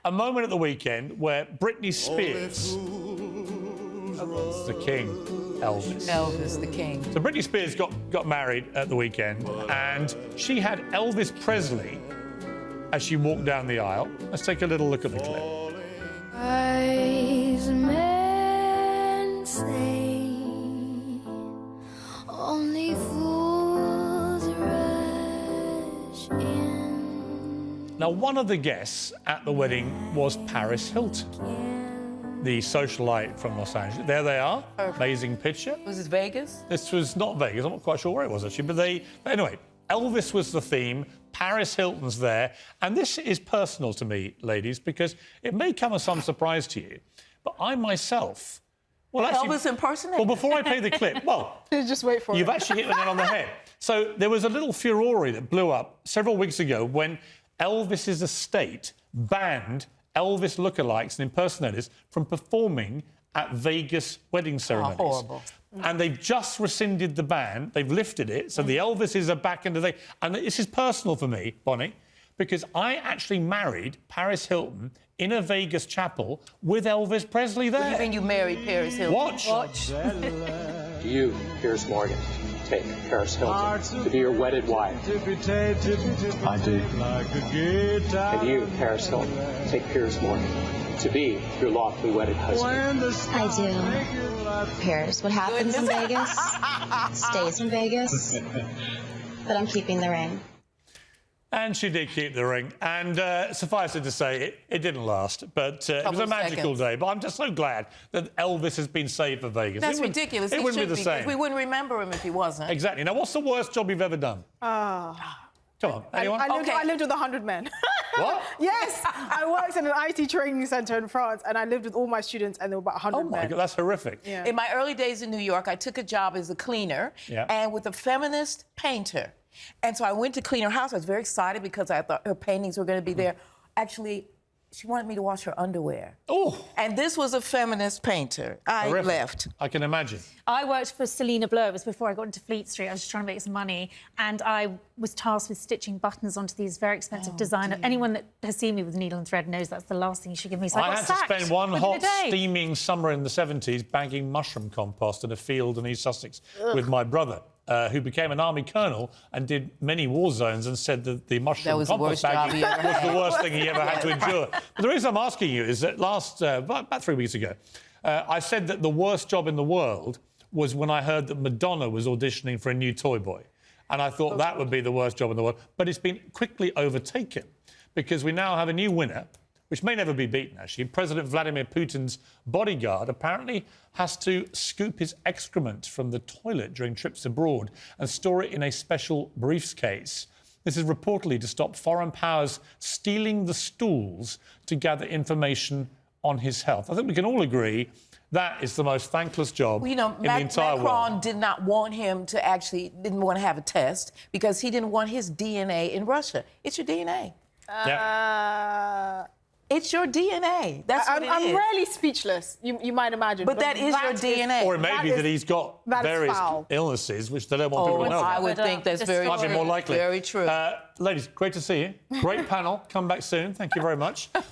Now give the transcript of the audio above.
a moment at the weekend where Britney Spears... It's the king, Elvis. Elvis, the king. So Britney Spears got married at the weekend, and she had Elvis Presley as she walked down the aisle. Let's take a little look at the clip. Wise men say only fools rush in. Now, one of the guests at the wedding was Paris Hilton, the socialite from Los Angeles. There they are. Amazing picture. Was this Vegas? This was not Vegas. I'm not quite sure where it was, actually. But anyway, Elvis was the theme. Paris Hilton's there. And this is personal to me, ladies, because it may come as some surprise to you, but I myself... Well, actually, Elvis impersonator. Well, before I play the clip, just wait for it. You've actually hit the nail on the head. So there was a little furore that blew up several weeks ago when Elvis's estate banned Elvis lookalikes and impersonators from performing at Vegas wedding ceremonies. Oh, horrible. And they've just rescinded the ban. They've lifted it. So the Elvises are back into the... And this is personal for me, Bonnie, because I actually married Paris Hilton in a Vegas chapel with Elvis Presley there. What do you mean you married Paris Hilton? Watch. Do you, Piers Morgan, take Paris Hilton to be your wedded wife? I do. And you, Paris Hilton, take Piers Morgan to be your lawfully wedded husband? I do. Paris, what happens in Vegas stays in Vegas. But I'm keeping the ring. And she did keep the ring. And suffice it to say, it didn't last. But it was a magical day. But I'm just so glad that Elvis has been saved for Vegas. That's ridiculous. It wouldn't be the same. We wouldn't remember him if he wasn't. Exactly. Now, what's the worst job you've ever done? Come on, anyone? I lived with 100 men. What? Yes, I worked in an IT training centre in France, and I lived with all my students, and there were about 100 men. Oh my God, that's horrific. Yeah. In my early days in New York, I took a job as a cleaner and with a feminist painter. And so I went to clean her house. I was very excited because I thought her paintings were going to be there. Actually, she wanted me to wash her underwear. Oh. And this was a feminist painter. I left. I can imagine. I worked for Selena Blur. It was before I got into Fleet Street. I was just trying to make some money. And I was tasked with stitching buttons onto these very expensive designer. Anyone that has seen me with needle and thread knows that's the last thing you should give me. So I got had sacked to spend one within a hot, day. steaming summer in the 70s bagging mushroom compost in a field in East Sussex with my brother, who became an army colonel and did many war zones and said that the mushroom compost bagging was the worst thing he ever had to endure. But the reason I'm asking you is that about 3 weeks ago, I said that the worst job in the world was when I heard that Madonna was auditioning for a new toy boy. And I thought that would be the worst job in the world. But it's been quickly overtaken because we now have a new winner, which may never be beaten, actually. President Vladimir Putin's bodyguard apparently has to scoop his excrement from the toilet during trips abroad and store it in a special briefcase. This is reportedly to stop foreign powers stealing the stools to gather information on his health. I think we can all agree that is the most thankless job in the entire world. Macron did not want him to didn't want to have a test because he didn't want his DNA in Russia. It's your DNA. It's your DNA. That's what it is. I'm really speapeachless, you might imagine. But that is your DNA. Or it may be that he's got various illnesses which they don't want people to know I about. would think that's very Might be more likely. Very true. Ladies, great to see you. Great panel. Come back soon. Thank you very much.